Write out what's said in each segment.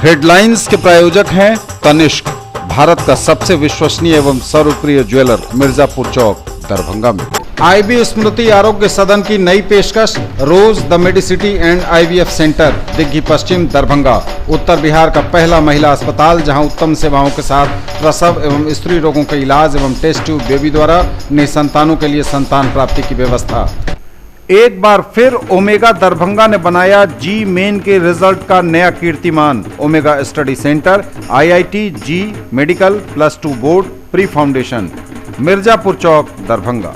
Headlines के प्रायोजक हैं तनिष्क, भारत का सबसे विश्वसनीय एवं सर्वप्रिय ज्वेलर, मिर्जापुर चौक, दरभंगा में। आईबी स्मृति आरोग्य सदन की नई पेशकश, Rose the Medicity and IVF centre, Digghi Paschim, Darbhanga. उत्तर बिहार का पहला महिला अस्पताल जहां उत्तम सेवाओं के साथ प्रसव एवं स्त्री रोगों के इलाज एवं टेस्ट ट्यूब बेबी द्वारा निसंतानों के लिए संतान प्राप्ति की व्यवस्था। एक बार फिर ओमेगा दरभंगा ने बनाया जी मेन के रिजल्ट का नया कीर्तिमान। Omega study centre, IIT JEE medical +2 board, pre foundation, Mirzapur Chowk, Darbhanga.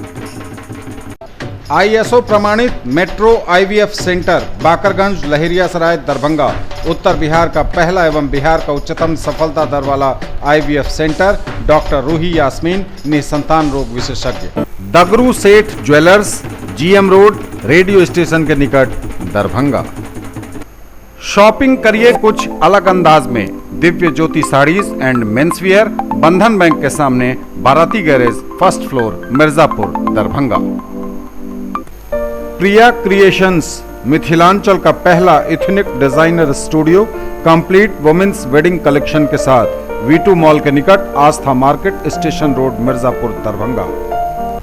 ISO प्रमाणित Metro IVF centre, Bakarganj, Laheriasarai, Darbhanga. उत्तर बिहार का पहला एवं बिहार का उच्चतम सफलता दर वाला IVF centre. Doctor Ruhi Yasmin, निसंतान रोग विशेषज्ञ। Dagru Seth jewellers, GM road, radio station के निकट, दरभंगा। शॉपिंग करिए कुछ अलग अंदाज में। दिव्य ज्योति साड़ीज एंड मेंसवियर, बंधन बैंक के सामने, Barati garage, first floor, Mirzapur, Darbhanga. Priya creations, Mithilanchal का पहला ethnic designer studio, complete women's wedding collection के साथ, V2 मॉल के निकट, Aastha market, station road, Mirzapur, Darbhanga.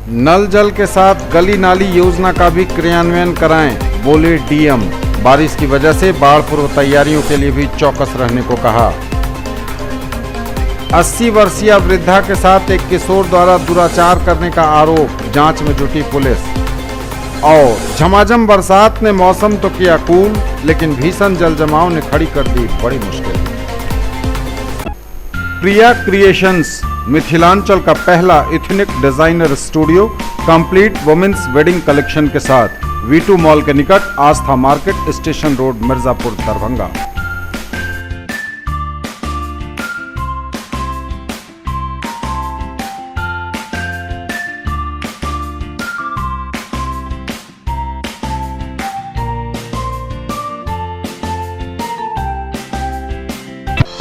नल जल के साथ गली नाली योजना का भी क्रियान्वयन कराएं, बोले डीएम। बारिश की वजह से बाढ़ पूर्व तैयारियों के लिए भी चौकस रहने को कहा। 80 वर्षीय वृद्धा के साथ एक किशोर द्वारा दुराचार करने का आरोप, जांच में जुटी पुलिस। और झमाझम बरसात ने मौसम तो किया कूल, लेकिन भीषण जल जमाव ने खड़ी कर दी बड़ी मुश्किल। प्रिया क्रिएशंस, मिथिलांचल का पहला ethnic designer studio, complete women's wedding collection के साथ, V2 मॉल के निकट, Aastha market, station road, Mirzapur, Darbhanga.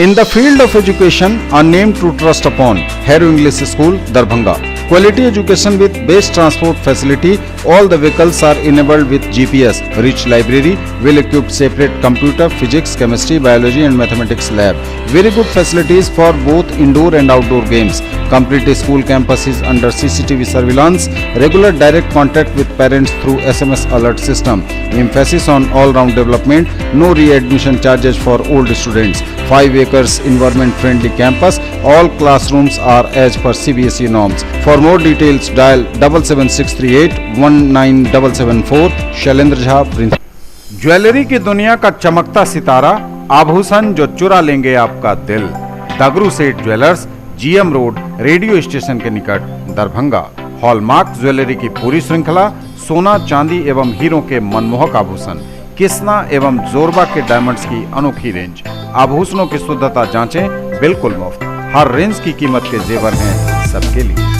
In the field of education, a name to trust upon, Harrow English School, Darbhanga. Quality education with best transport facility. All the vehicles are enabled with GPS. Rich library, well-equipped separate computer, physics, chemistry, biology and mathematics lab. Very good facilities for both indoor and outdoor games. Complete school campus is under CCTV surveillance. Regular direct contact with parents through SMS alert system. Emphasis on all-round development. No re-admission charges for old students. 5 acres environment-friendly campus. All classrooms are as per CBSE norms. For more details, dial 77638 19774. Shailendra Jha, principal. Jewellery की दुनिया का चमकता सितारा, आभूषण जो चुरा लेंगे आपका दिल। दगरू Seth jewellers, GM road, radio station के निकट, दरभंगा। हॉलमार्क ज्वेलरी की पूरी श्रृंखला, सोना, चांदी एवं हीरों के मनमोहक आभूषण, किस्ना एवं जोरबा के डायमंड्स की अनोखी रेंज। आभूषणों की शुद्धता जांचें, बिल्कुल मुफ्त। हर रेंज की कीमत के जेवर हैं सबके लिए।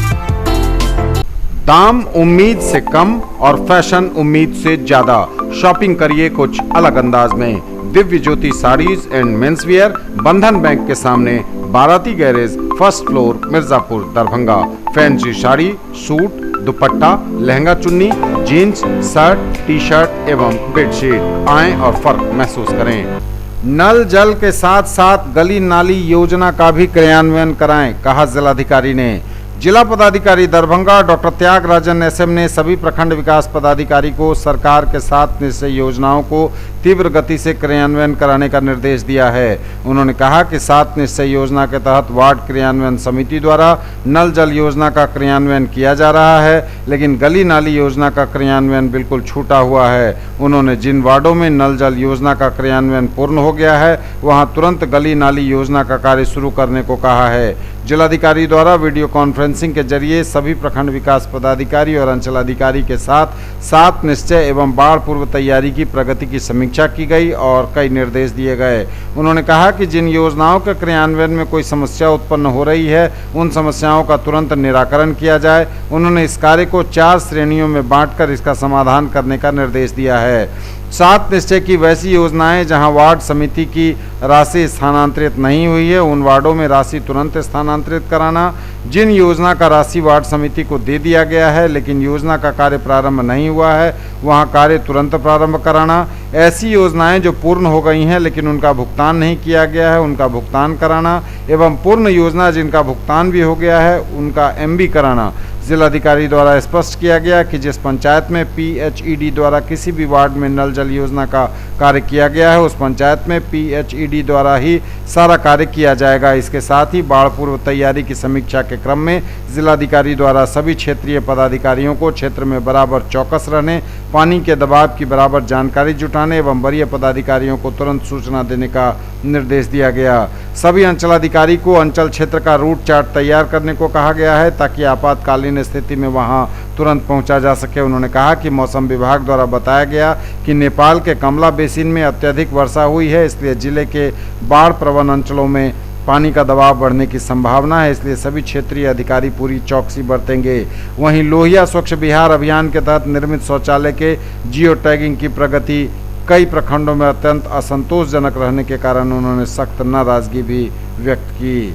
दाम उम्मीद से कम और फैशन उम्मीद से ज्यादा। शॉपिंग करिए कुछ अलग अंदाज में। दिव्य ज्योति साड़ीज एंड मेंसवियर, बंधन बैंक के सामने, Barati garage, first floor, Mirzapur, Darbhanga. Fancy sari, suit, दुपट्टा, लहंगा चुन्नी, जीन्स, शर्ट, टी शर्ट एवं बेडशीट। आएं और फर्क महसूस करें। नल जल के साथ साथ गली नाली योजना का भी क्रियान्वयन कराएं, कहा जिलाधिकारी ने। जिला पदाधिकारी दरभंगा डॉक्टर त्यागराजन एसएम ने सभी प्रखंड विकास पदाधिकारी को सरकार के 7 निश्चय योजनाओं को तीव्र गति से क्रियान्वयन कराने का निर्देश दिया है। उन्होंने कहा कि 7 निश्चय योजना के तहत वार्ड क्रियान्वयन समिति द्वारा नल जल योजना का क्रियान्वयन किया जा रहा है, लेकिन गली नाली योजना का क्रियान्वयन बिल्कुल छूटा हुआ है। उन्होंने जिन वार्डों में नल जल योजना का क्रियान्वयन पूर्ण हो गया है, वहां तुरंत गली नाली योजना का कार्य शुरू करने को कहा है। जिलाधिकारी द्वारा वीडियो कॉन्फ्रेंसिंग के जरिए सभी प्रखंड विकास पदाधिकारी और अंचलाधिकारी के साथ 7 निश्चय एवं बाढ़ पूर्व तैयारी की प्रगति की समीक्षा की गई और कई निर्देश दिए गए। उन्होंने कहा कि जिन योजनाओं के क्रियान्वयन में कोई समस्या उत्पन्न हो रही है, उन समस्याओं का तुरंत निराकरण किया जाए। उन्होंने इस कार्य को 4 श्रेणियों में बांटकर इसका समाधान करने का निर्देश दिया है। 7 निश्चय की वैसी योजनाएं जहां वार्ड समिति की राशि स्थानांतरित नहीं हुई है, उन वार्डों में राशि तुरंत स्थानांतरित कराना। जिन योजना का राशि वार्ड समिति को दे दिया गया है लेकिन योजना का कार्य प्रारंभ नहीं हुआ है, वहां कार्य तुरंत प्रारंभ कराना। ऐसी योजनाएं जो पूर्ण हो गई हैं लेकिन उनका भुगतान नहीं किया गया है, उनका भुगतान कराना एवं पूर्ण योजना जिनका भुगतान भी हो गया है उनका एमबी कराना। जिलाधिकारी द्वारा स्पष्ट किया गया कि जिस पंचायत में पीएचईडी द्वारा किसी भी वार्ड में नल जल योजना का कार्य किया गया है उस पंचायत में पीएचईडी द्वारा ही सारा कार्य किया जाएगा। इसके साथ ही बाढ़ पूर्व तैयारी की समीक्षा के क्रम में जिलाधिकारी द्वारा सभी क्षेत्रीय पदाधिकारियों को क्षेत्र में बराबर चौकस रहने, पानी के दबाव की बराबर जानकारी जुटाने एवं वरीय पदाधिकारियों को तुरंत सूचना देने का निर्देश दिया गया। सभी अंचलाधिकारी को अंचल क्षेत्र का रूट चार्ट तैयार करने को कहा गया है ताकि आपातकालीन स्थिति में वहां तुरंत पहुंचा जा सके। उन्होंने कहा कि मौसम विभाग द्वारा बताया गया कि नेपाल के कमला बेसिन में अत्यधिक वर्षा हुई है, इसलिए जिले के बाढ़ प्रवण अंचलों में पानी का दबाव बढ़ने की संभावना है, इसलिए सभी क्षेत्रीय अधिकारी पूरी चौकसी बरतेंगे। वहीं लोहिया स्वच्छ बिहार अभियान के तहत निर्मित शौचालय के जियो टैगिंग की प्रगति कई प्रखंडों में अत्यंत असंतोषजनक रहने के कारण उन्होंने सख्त नाराजगी भी व्यक्त की।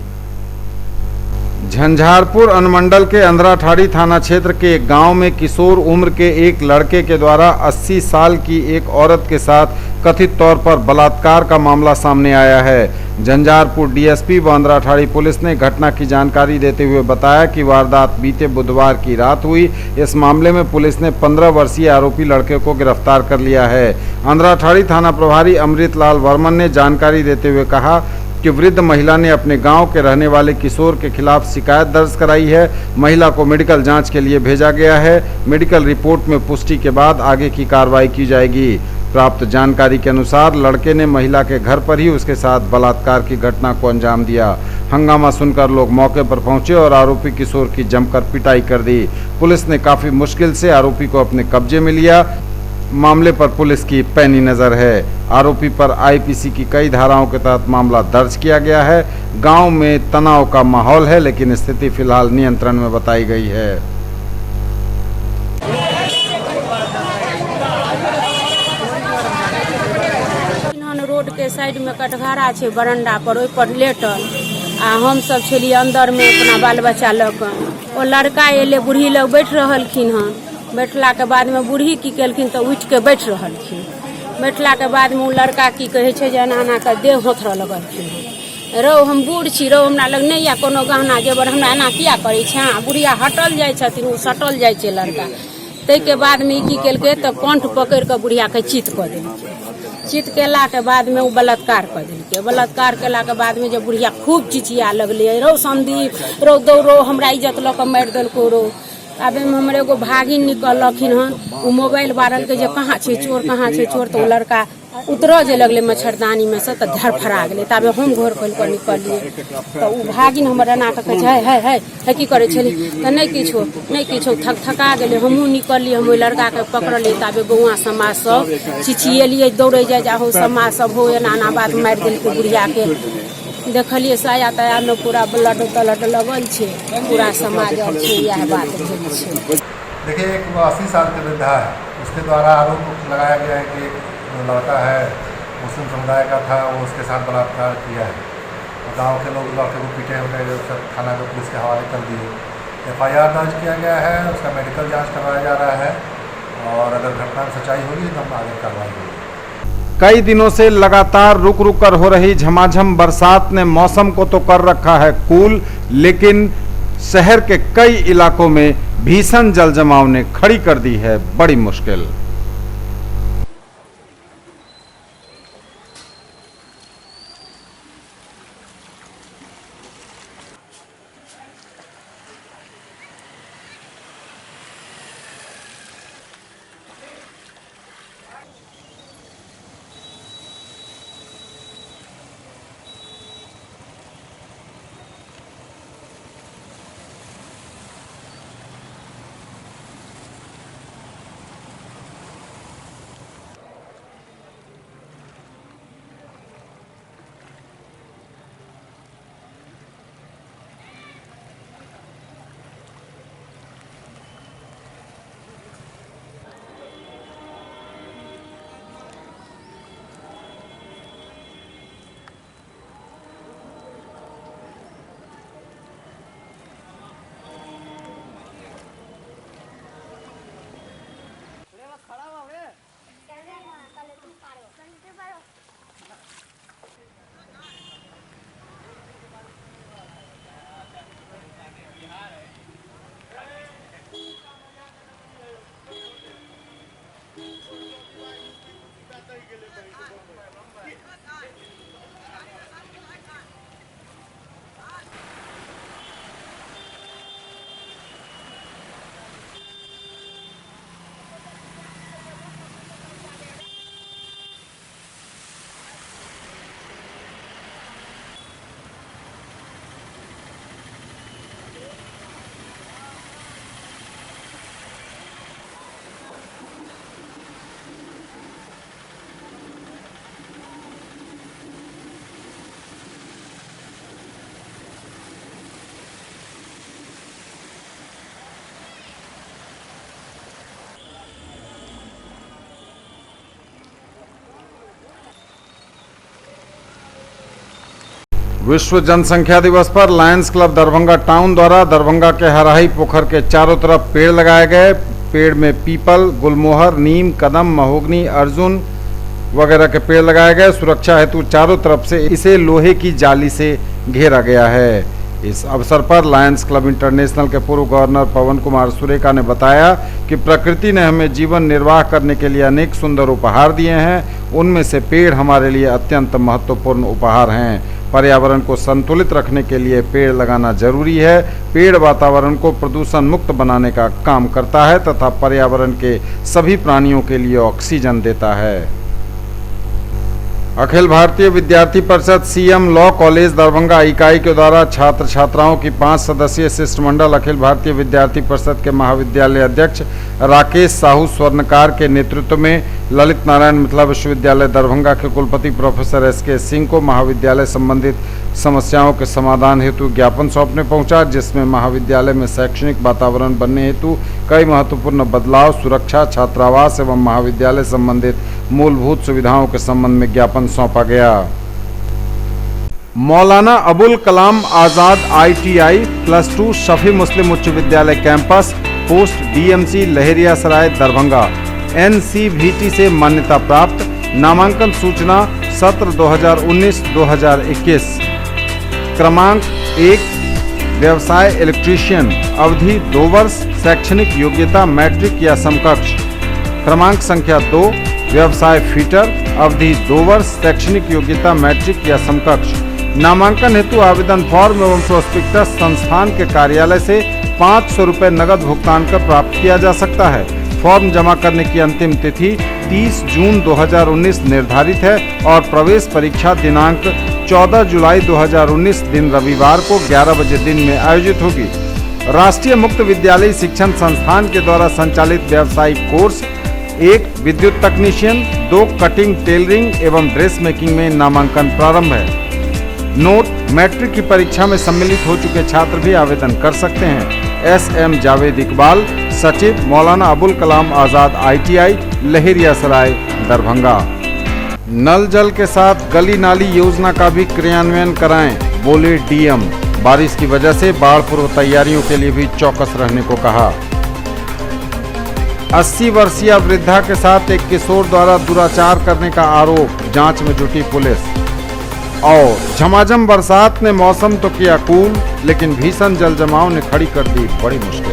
झंझारपुर अनुमंडल के अंधराठाड़ी थाना क्षेत्र के एक गांव में किशोर उम्र के एक लड़के के द्वारा 80 साल की एक औरत के साथ कथित तौर पर बलात्कार का मामला सामने आया है। झंझारपुर डीएसपी व अंधराठाड़ी पुलिस ने घटना की जानकारी देते हुए बताया कि वारदात बीते बुधवार की रात हुई। इस मामले में पुलिस ने 15 वर्षीय आरोपी लड़के को गिरफ्तार कर लिया है। अंधराठाड़ी थाना प्रभारी अमृतलाल वर्मन ने जानकारी देते हुए कहा कि वृद्ध महिला ने अपने गांव के रहने वाले किशोर के खिलाफ शिकायत दर्ज कराई है। महिला को मेडिकल जांच के लिए भेजा गया है। मेडिकल रिपोर्ट में पुष्टि के बाद आगे की कार्रवाई की जाएगी। प्राप्त जानकारी के अनुसार लड़के ने महिला के घर पर ही उसके साथ बलात्कार की घटना को अंजाम दिया। हंगामा सुनकर लोग मौके पर पहुंचे और आरोपी किशोर की जमकर पिटाई कर दी। पुलिस ने काफी मुश्किल से आरोपी को अपने कब्जे में लिया। मामले पर पुलिस की पैनी नजर है। आरोपी पर आईपीसी की कई धाराओं के तहत मामला दर्ज किया गया है। गांव में तनाव का माहौल है लेकिन स्थिति फिलहाल नियंत्रण में बताई गई है। रोड के साइड में कटघारा छे बरंडा पर, ओइ पर लेटल आ हम सब छलिए अंदर में अपना बाल बच्चा ल क। ओ लड़का एले, बूढ़ी लोग बैठ रहलखिन हन। बैठला के बाद में बूढ़ी की केलखिन तो उठ के बैठ रहलखिन। बैठला के बाद में उ लड़का की कहे छे जे एना एना के देह होथर लगलखिन। रौ हम बूढ़ छी, रौ हमरा लग नहीं या कोनो गहना जेवर, हमरा एना किया करे छे। बुढ़िया हटल जाय छथिन, उ सटल जाय छे लड़का। तै के बाद में की केलकै तो कंठ पकड़ के बुढ़िया के चित क देलकै। चित केला के बाद में उ बलात्कार कर दिलके। बलात्कार केला के बाद में जब बुढ़िया खूब चिचिया लगले, रौ संदीप रौ दौड़ो, हमरा इज्जत ल के मार देलको रौ। आबे में हमरे एगो भागिन निकलखिन हन। उ मोबाइल बारल के जे कहाँ छे चोर, कहाँ छे चोर। तो लड़का उतर जे लगले मच्छरदानी में से तो धरफड़ा गेले। तबे हम घर खोल कर निकलिए तो उ भागिन हमर एना के कहे है की करे छली तो नहीं किछो थका गेले। हमहू निकलिए, हम लड़का के पकड़ले। तबे गौवा समाज सब चिचिएलिए, दौड़े जाए जाहो समाज सब हो एना एना बात मार देलके बुढ़िया के। देखलिए साया ताया में पूरा ब्लड तलड लगल छे, पूरा समाज और छे, यह बात भेल छे। देखिए, एक 80 साल के वृद्धा है, उसके द्वारा आरोप लगाया गया है कि जो लड़का है मुस्लिम समुदाय का था, वो उसके साथ बलात्कार किया है। और गाँव के लोग लड़के को पीटे हुए सब थाना को पुलिस के हवाले कर दिए। FIR दर्ज किया गया है, उसका मेडिकल जाँच करवाया जा रहा है और अगर घटना में सच्चाई होगी तो हम आगे कार्रवाई होगी। कई दिनों से लगातार रुक रुक कर हो रही झमाझम बरसात ने मौसम को तो कर रखा है कूल, लेकिन शहर के कई इलाकों में भीषण जल जमाव ने खड़ी कर दी है बड़ी मुश्किल। विश्व जनसंख्या दिवस पर लायंस क्लब दरभंगा टाउन द्वारा दरभंगा के हराही पोखर के चारों तरफ पेड़ लगाए गए। पेड़ में पीपल, गुलमोहर, नीम, कदम, महोगनी, अर्जुन वगैरह के पेड़ लगाए गए। सुरक्षा हेतु चारों तरफ से इसे लोहे की जाली से घेरा गया है। इस अवसर पर लायंस क्लब इंटरनेशनल के पूर्व गवर्नर पवन कुमार सुरेका ने बताया कि प्रकृति ने हमें जीवन निर्वाह करने के लिए अनेक सुंदर उपहार दिए हैं। उनमें से पेड़ हमारे लिए अत्यंत महत्वपूर्ण उपहार हैं। पर्यावरण को संतुलित रखने के लिए पेड़ लगाना जरूरी है। पेड़ वातावरण को प्रदूषण मुक्त बनाने का काम करता है तथा पर्यावरण के सभी प्राणियों के लिए ऑक्सीजन देता है। अखिल भारतीय विद्यार्थी परिषद सीएम लॉ कॉलेज दरभंगा इकाई के द्वारा छात्र छात्राओं की 5 सदस्यीय शिष्टमंडल अखिल भारतीय विद्यार्थी परिषद के महाविद्यालय अध्यक्ष राकेश साहू स्वर्णकार के नेतृत्व में ललित नारायण मिथिला विश्वविद्यालय दरभंगा के कुलपति प्रोफेसर एसके सिंह को महाविद्यालय संबंधित समस्याओं के समाधान हेतु ज्ञापन सौंपने पहुंचा, जिसमें महाविद्यालय में शैक्षणिक वातावरण बनने हेतु कई महत्वपूर्ण बदलाव, सुरक्षा, छात्रावास एवं महाविद्यालय संबंधित मूलभूत सुविधाओं के संबंध में ज्ञापन सौंपा गया। मौलाना अबुल कलाम आजाद ITI +2 शफी मुस्लिम उच्च विद्यालय campus post DMC Laheriasarai Darbhanga NCVT से मान्यता प्राप्त। नामांकन सूचना सत्र 2019-2021। क्रमांक 1 व्यवसाय इलेक्ट्रीशियन, अवधि 2 वर्ष, शैक्षणिक योग्यता मैट्रिक या समकक्ष। क्रमांक संख्या 2 व्यवसाय फिटर, अवधि 2 वर्ष, शैक्षणिक योग्यता मैट्रिक या समकक्ष। नामांकन हेतु आवेदन फॉर्म एवं प्रोस्पेक्टस संस्थान के कार्यालय से 500 रुपये नगद भुगतान कर प्राप्त किया जा सकता है। फॉर्म जमा करने की अंतिम तिथि 30 जून 2019 निर्धारित है और प्रवेश परीक्षा दिनांक 14 जुलाई 2019 दिन रविवार को 11 बजे दिन में आयोजित होगी। राष्ट्रीय मुक्त विद्यालय शिक्षण संस्थान के द्वारा संचालित व्यावसायिक कोर्स 1 विद्युत तकनीशियन, 2 कटिंग, टेलरिंग एवं ड्रेस मेकिंग में नामांकन प्रारंभ है। नोट: मैट्रिक की परीक्षा में सम्मिलित हो चुके छात्र भी आवेदन कर सकते हैं। SM जावेद इकबाल, सचिव, मौलाना अबुल कलाम आजाद ITI लहेरियासराय दरभंगा। नल जल के साथ गली नाली योजना का भी क्रियान्वयन कराएं, बोले DM। बारिश की वजह से बाढ़ पूर्व तैयारियों के लिए भी चौकस रहने को कहा। 80 वर्षीय वृद्धा के साथ एक किशोर द्वारा दुराचार करने का आरोप, जांच में जुटी पुलिस। और झमाझम बरसात ने मौसम तो किया कूल, लेकिन भीषण जल जमाव ने खड़ी कर दी बड़ी मुश्किल।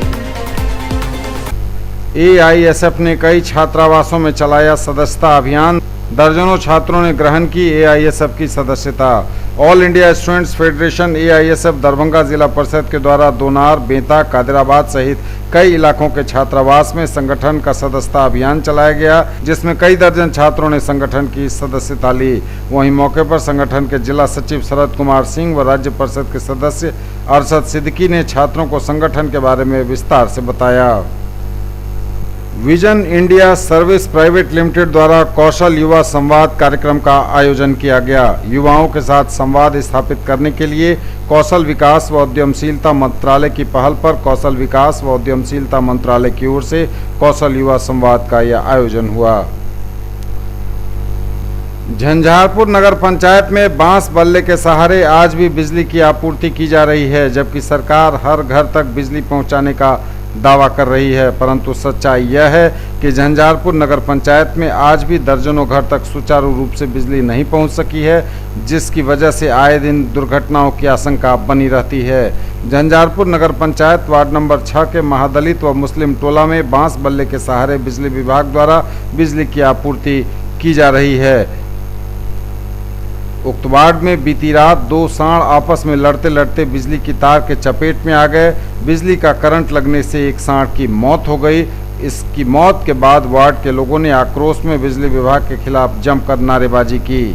AISF ने कई छात्रावासों में चलाया सदस्यता अभियान। दर्जनों छात्रों ने ग्रहण की AISF की सदस्यता। All India students federation AISF Darbhanga जिला परिषद के द्वारा दोनार, बेंता, कादिराबाद सहित कई इलाकों के छात्रावास में संगठन का सदस्यता अभियान चलाया गया, जिसमें कई दर्जन छात्रों ने संगठन की सदस्यता ली। वहीं मौके पर संगठन के जिला सचिव शरद कुमार सिंह व राज्य परिषद के सदस्य अरशद सिद्दीकी ने छात्रों को संगठन के बारे में विस्तार से बताया। Vision India service private limited द्वारा कौशल युवा संवाद कार्यक्रम का आयोजन किया गया। युवाओं के साथ संवाद स्थापित करने के लिए कौशल विकास व उद्यमशीलता मंत्रालय की पहल पर कौशल विकास व उद्यमशीलता मंत्रालय की ओर से कौशल युवा संवाद का यह आयोजन हुआ। झंझारपुर नगर पंचायत में बांस बल्ले के सहारे आज भी बिजली की आपूर्ति की जा रही है, जबकि सरकार हर घर तक बिजली पहुंचाने का दावा कर रही है, परंतु सच्चाई यह है कि झंझारपुर नगर पंचायत में आज भी दर्जनों घर तक सुचारू रूप से बिजली नहीं पहुंच सकी है, जिसकी वजह से आए दिन दुर्घटनाओं की आशंका बनी रहती है। झंझारपुर नगर पंचायत वार्ड नंबर 6 के महादलित व मुस्लिम टोला में बांस बल्ले के सहारे बिजली विभाग द्वारा बिजली की आपूर्ति की जा रही है। उक्त वार्ड में बीती रात 2 सांड आपस में लड़ते लड़ते बिजली की तार के चपेट में आ गए। बिजली का करंट लगने से एक सांड की मौत हो गई। इसकी मौत के बाद वार्ड के लोगों ने आक्रोश में बिजली विभाग के खिलाफ जमकर नारेबाजी की।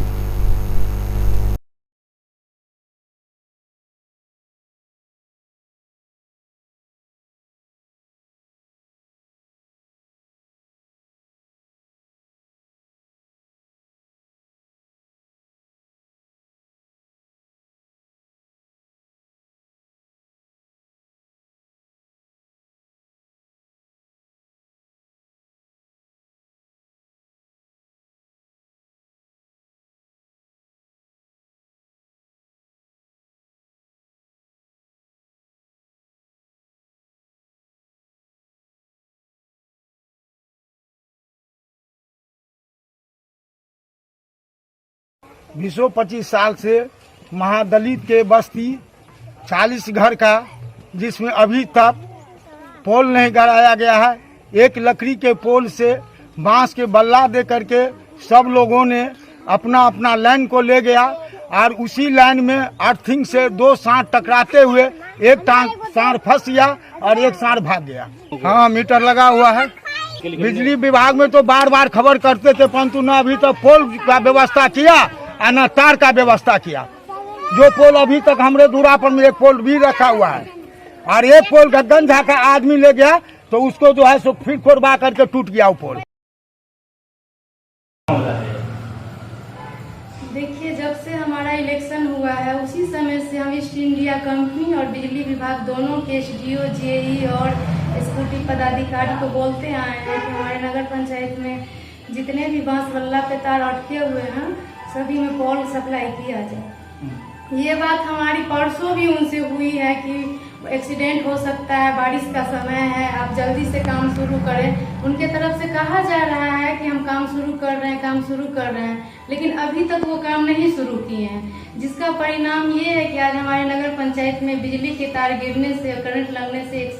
बीसों 25 साल से महादलित के बस्ती 40 घर का, जिसमें अभी तक पोल नहीं गड़ाया गया है। एक लकड़ी के पोल से बांस के बल्ला दे करके सब लोगों ने अपना अपना लाइन को ले गया और उसी लाइन में अर्थिंग से 2 सांड टकराते हुए एक सांड फंस गया और एक सांड भाग गया। हाँ, मीटर लगा हुआ है। बिजली विभाग में तो बार बार खबर करते थे, परंतु न अभी तक पोल का व्यवस्था किया और न तार का व्यवस्था किया। जो पोल अभी तक हमारे दूरा पर में एक पोल भी रखा हुआ है और एक पोल का गंजा का आदमी ले गया तो उसको जो है सो फिर खोरबा करके टूट गया वो पोल। देखिए, जब से हमारा इलेक्शन हुआ है उसी समय से हम ईस्ट इंडिया कंपनी और बिजली विभाग दोनों के एसडीओ, जेई और स्कूटी पदाधिकारी को बोलते आए हैं कि हमारे नगर पंचायत में जितने भी बांस बल्ला पे तार अटके हुए हैं सभी में पोल सप्लाई किया जाए। ये बात हमारी परसों भी उनसे हुई है कि एक्सीडेंट हो सकता है, बारिश का समय है, आप जल्दी से काम शुरू करें। उनके तरफ से कहा जा रहा है कि हम काम शुरू कर रहे हैं, लेकिन अभी तक वो काम नहीं शुरू किए हैं, जिसका परिणाम ये है कि आज हमारे नगर पंचायत में बिजली के तार गिरने से, करंट लगने से एक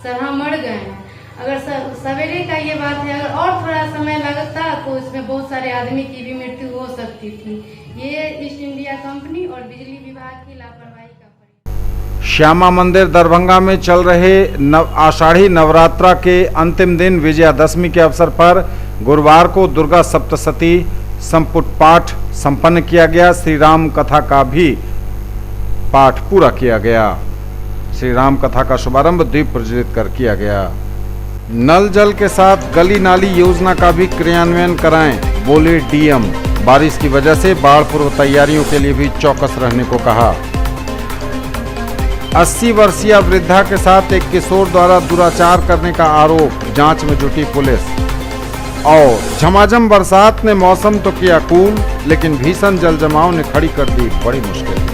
सरहा मर गए हैं। अगर सवेरे का ये बात है, अगर और थोड़ा समय लगता तो इसमें बहुत सारे आदमी की भी मृत्यु हो सकती थी। ये ईस्ट इंडिया कंपनी और बिजली विभाग की लापरवाही का। श्यामा मंदिर दरभंगा में चल रहे आषाढ़ी नवरात्रा के अंतिम दिन विजयादशमी के अवसर पर गुरुवार को दुर्गा सप्तशती संपुट पाठ संपन्न किया गया। श्री राम कथा का भी पाठ पूरा किया गया। श्री राम कथा का शुभारंभ दीप प्रज्वलित कर किया गया। नल जल के साथ गली नाली योजना का भी क्रियान्वयन कराएं, बोले डीएम। बारिश की वजह से बाढ़ पूर्व तैयारियों के लिए भी चौकस रहने को कहा। 80 वर्षीय वृद्धा के साथ एक किशोर द्वारा दुराचार करने का आरोप, जांच में जुटी पुलिस। और झमाझम बरसात ने मौसम तो किया कूल, लेकिन भीषण जल जमाव ने खड़ी कर दी बड़ी मुश्किल।